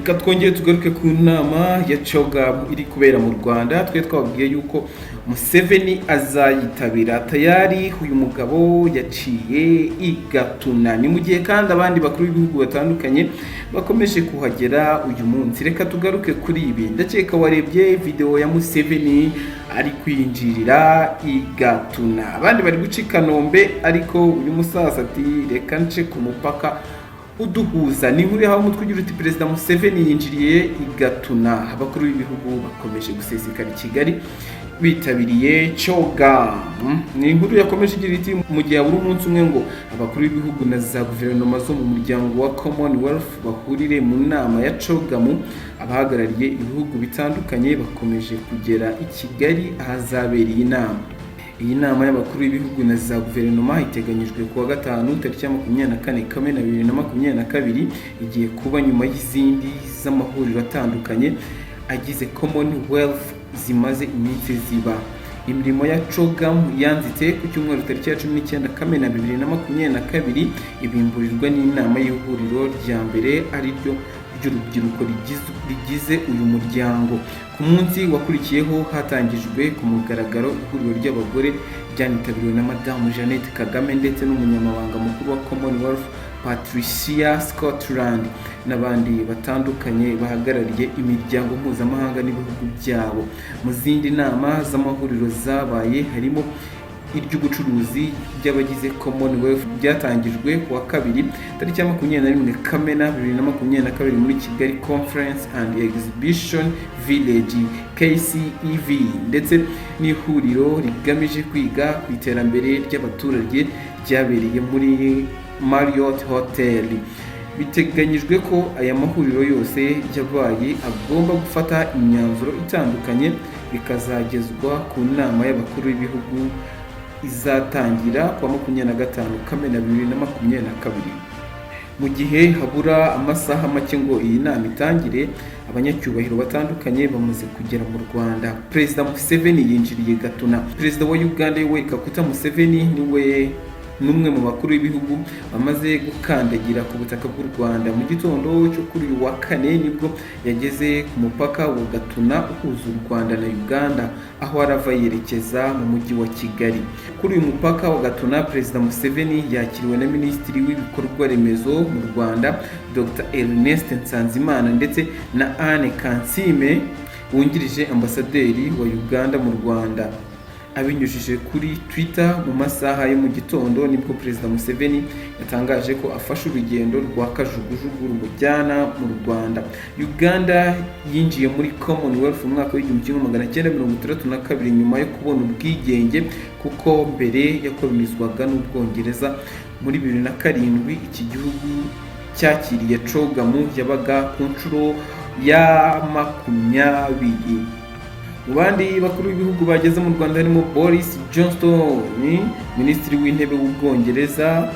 Reka twongere tugaruke ku nama ya CHOGM iri kubera mu Rwanda. Twe twabwiye yuko Museveni azayitabira. Tayari uyu mugabo yaciye Igatuna. Ni mu gihe kandi abandi bakuru b'ibihugu batandukanye bakomeje kuhagera uyu munsi. Reka tugaruke kuri ibi. Ndakeka warebye video ya Museveni ari kwinjirira Igatuna. Abandi bari gucika Nombe, ariko uyu musaza ati reka nce ku mupaka uduhuza. Ni nkuri aho umutwe ugira uti Perezida Museveni yinjiriye Igatuna. Abakuru b'ibihugu bakomeje gusesekara i Kigali bitabiriye CHOGM. Ni inkuru yakomeje igira iti mu gihe buri umunsi umwe ngo abakuru b'ibihugu na za guverinoma zo mu muryango wa Commonwealth bahurire mu nama ya CHOGM, abahagarariye ibihugu bitandukanye bakomeje kugera i Kigali ahazabereye inama. Iyi nama y'abakuru b'ibihugu na za guverinoma iteganyijwe kuwa gatanu tariki ya 24 Kamena 2022, igiye kuba nyuma y'izindi z'amahuriro atandukanye agize Commonwealth zimaze iminsi ziba. Imirimo ya CHOGM yanzitse ku cyumweru tariki ya 19 Kamena 2022 ibimburirwa n'inama y'ihuriro rya mbere ari ryo ry'urubyiruko rigize uyu muryango. Ku munsi wakurikiyeho hatangijwe ku mugaragaro ihuriro ry'abagore ryanitabiriwe na Madamu Jeannette Kagame ndetse n'umunyamabanga mukuru wa Commonwealth Patricia Scotland n'abandi batandukanye bahagarariye imiryango mpuzamahanga n'ibihugu byabo. Mu zindi nama z'amahuriro zabaye harimo iry'ubucuruzi by'abagize Commonwealth byatangijwe kuwa kabiri tariki ya 21 Kamena 2022 muri Kigali Conference and Exhibition Village KCEV, ndetse n'ihuriro rigamije kwiga ku iterambere ry'abaturage ryabereye muri Marriott Hotel. Biteganyijwe ko aya mahuriro yose yabaye agomba gufata imyanzuro itandukanye bikazagezwa ku nama y'abakuru b'ibihugu izatangira kuwa 25 Kamena 2022. Mu gihe habura amasaha make ngo iyi nama itangire, abanyacyubahiro batandukanye bamaze kugera mu Rwanda. Perezida Museveni yinjiriye Igatuna. Perezida wa Uganda Yoweri Kaguta Museveni niwe numwe mu bakuru b'ibihugu bamaze gukandagira ku butaka bw'u Rwanda. Mu gitondo cyo kuri uyu wa kane nibwo yageze ku mupaka wa Gatuna uhuza u Rwanda na Uganda, aho arava yerekeza mu mujyi wa Kigali. Kuri uyu mupaka wa Gatuna, Perezida Museveni yakiriwe na Minisitiri w'ibikorwa remezo mu Rwanda Dr. Ernest Nsanzimana ndetse na Anne Kansime wungirije ambasaderi wa Uganda mu Rwanda. Abinyujije kuri Twitter mu masaha yo mu gitondo nibwo Perezida Museveni yatangaje ko afashe urugendo rwa kajugujugu rumujyana mu Rwanda. Uganda yinjiye muri Commonwealth mu mwaka w'1962 nyuma yo kubona ubwigenge, kuko mbere yakolonizwaga n'Ubwongereza. Muri 2007 iki gihugu cyakiriye CHOGM yabaga ku nshuro ya 20. Mu bandi bakuru b'ibihugu bageze mu Rwanda harimo Boris Johnson, Minisitiri w'Intebe w'Ubwongereza,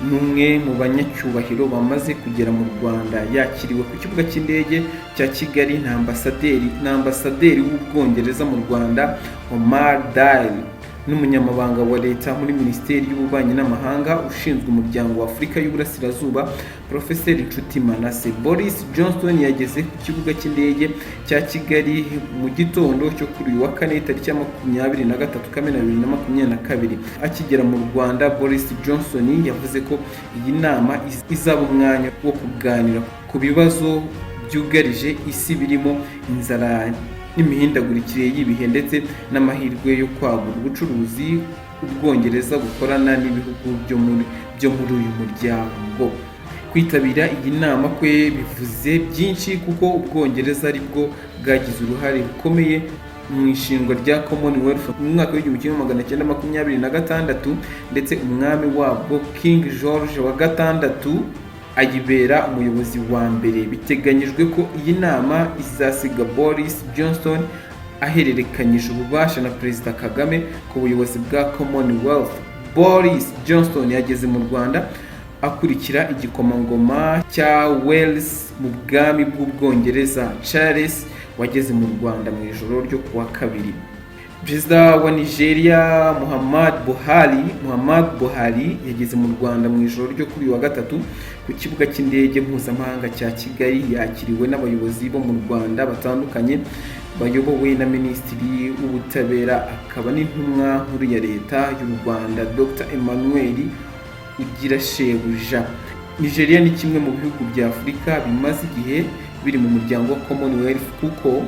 n'umwe mu banyacyubahiro bamaze kugera mu Rwanda. Yakiriwe ku kibuga cy'indege cya Kigali na ambasaderi w'Ubwongereza mu Rwanda Omar Dale n'umunyamabanga wa leta muri Minisiteri y'Ububanyi n'Amahanga ushinzwe umuryango wa Afurika y'Uburasirazuba Professor Nshuti Manase. Boris Johnson yageze ku kibuga cy'indege cya Kigali mu gitondo cyo kuri uyu wa kane tariki ya 23 Kamena 2022. Akigera mu Rwanda, Boris Johnson yavuze ko iyi nama izaba umwanya wo kuganira ku bibazo byugarije isi birimo inzara n'imihindagurikire y'ibihe ndetse n'amahirwe yo kwagura ubucuruzi Ubwongereza bukorana n'ibihugu byo muri uyu muryango. Kwitabira iyi nama kwe bivuze byinshi, kuko Ubwongereza aribwo bwagize uruhare rukomeye mu ishingwa rya Commonwealth mu mwaka w'1926, ndetse umwami wabwo King George wa gatandatu ayibera umuyobozi wa mbere. Biteganyijwe ko iyi nama izasiga Boris Johnson ahererekanyije ububasha na Perezida Kagame ku buyobozi bwa Commonwealth. Boris Johnson yageze mu Rwanda akurikira igikomangoma cya Wales mu bwami bw'Ubwongereza Charles wageze mu Rwanda mu ijoro ryo kuwa kabiri. Perezida wa Nigeria Muhammad Buhari yageze mu Rwanda mu ijoro ryo kuri wa gatatu ku kibuga cy'indege mpuzamahanga cya Kigali. Yakiriwe n'abayobozi bo mu Rwanda batandukanye bayobowe na Minisitiri w'Ubutabera akaba n'intumwa nkuru ya leta y'u Rwanda Dr Emmanuel Ugirashebuja. Nigeria ni kimwe mu bihugu bya Afurika bimaze igihe biri mu muryango wa Commonwealth kuko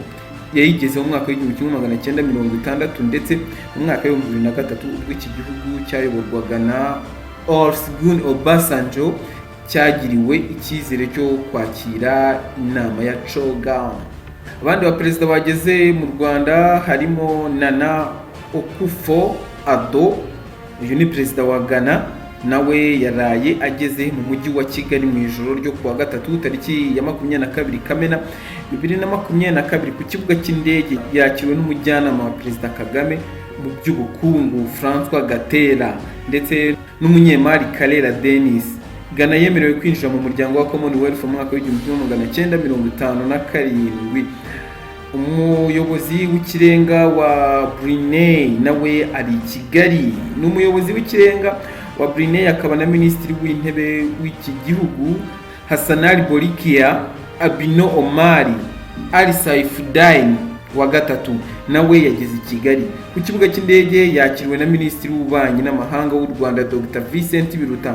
yayigezeho mu mwaka w'1960 ndetse mu mwaka w'2003 ubwo iki gihugu cyayoborwaga na Olusegun Obasanjo cyagiriwe icyizere cyo kwakira inama ya CHOGM. Abandi baperezida bageze mu Rwanda harimo Nana Akufo-Addo, uyu ni perezida wa Ghana, nawe yaraye ageze mu mujyi wa Kigali mu ijoro ryo kuwa gatatu tariki ya 22 Kamena 2022 ku kibuga cy'indege. Yakiriwe n'umujyanama wa Perezida Kagame mu by'ubukungu François Gatera ndetse n'umunyemari Karera Denis. Ghana yemerewe kwinjira mu muryango wa Commonwealth mu mwaka w'1957. Umuyobozi w'ikirenga wa Brunei nawe ari i Kigali. N'umuyobozi w'ikirenga wa Brunei akaba na Minisitiri w'Intebe w'iki gihugu Hassanali Bolikia Abino Omari Ali Saifuddin wa gatatu nawe yageze i Kigali. Ku kibuga cy'indege yakiriwe na Minisitiri w'Ububanyi n'Amahanga w'u Rwanda Dr Vincent Biruta.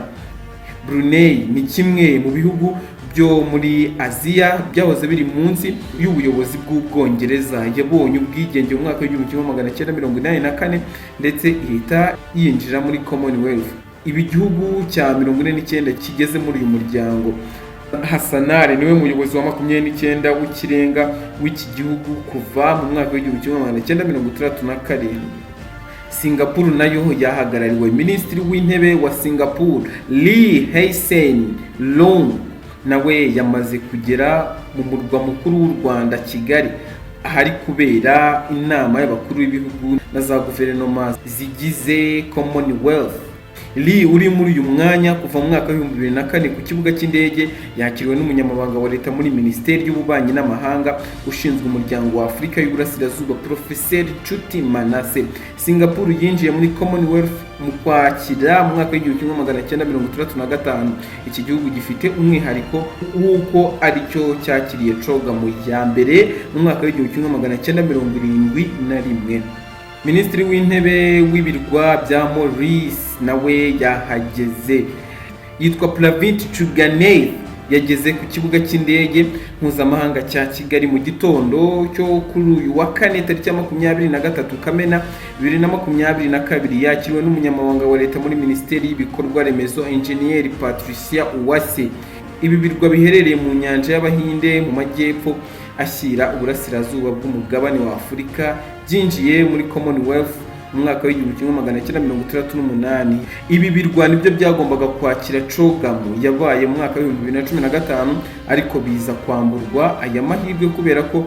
Brunei ni kimwe mu bihugu byo muri Aziya byahoze biri munsi y'ubuyobozi bw'Ubwongereza. Yabonye ubwigenge mu mwaka w'1984 ndetse ihita yinjira muri Commonwealth. Ibi gihugu cya 49 kigeze muri uyu muryango. Hassanali niwe muyobozi wa 29 w'ikirenga w'iki gihugu kuva mu mwaka w'1967. Singapore nayo yahagarariwe. Minisitiri w'Intebe wa Singapore Lee Hsien Loong nawe yamaze kugera mu murwa mukuru w'u Rwanda Kigali, ahari kubera inama y'abakuru b'ibihugu na za guverinoma zigize Commonwealth. Lee uri muri uyu mwanya kuva mu mwaka w'2004 ku kibuga cy'indege yakiriwe n'umunyamabanga wa leta muri Minisiteri y'Ububanyi n'Amahanga ushinzwe umuryango wa Afurika y'Uburasirazuba Professor Chuti Manase. Singapore yinjiye muri Commonwealth mu kwakira mu mwaka w'1965. Iki gihugu gifite umwihariko w'uko aricyo cyakiriye CHOGM ya mbere mu mwaka w'1971. Minisitiri w'Intebe w'ibirwa bya Maurice nawe yahageze. Yitwa Platin yageze ku kibuga cy'indege mpuzamahanga cya Kigali mu gitondo cyo kuri uyu wa kane tariki ya 23 Kamena 2022. Yakiriwe n'umunyamabanga wa leta muri Minisiteri y'Ibikorwa Remezo Engineer Patricia Uwase. Ibi birwa biherereye mu nyanja y'Abahinde mu majyepfo ashyira uburasirazuba bw'umugabane wa Afurika byinjiye muri Commonwealth mu mwaka w'1968. Ibi birwa nibyo byagombaga kwakira CHOGM yabaye mu mwaka w'2015 ariko biza kwamburwa aya mahirwe kubera ko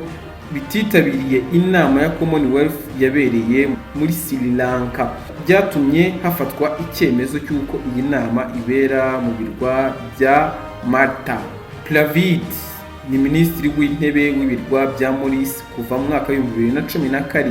bititabiriye inama ya Commonwealth yabereye muri Sri Lanka. Byatumye hafatwa icyemezo cy'uko iyi nama ibera mu birwa bya Malta. Platin ni Minisitiri w'Intebe w'ibirwa bya Maurice kuva mu mwaka w'2017.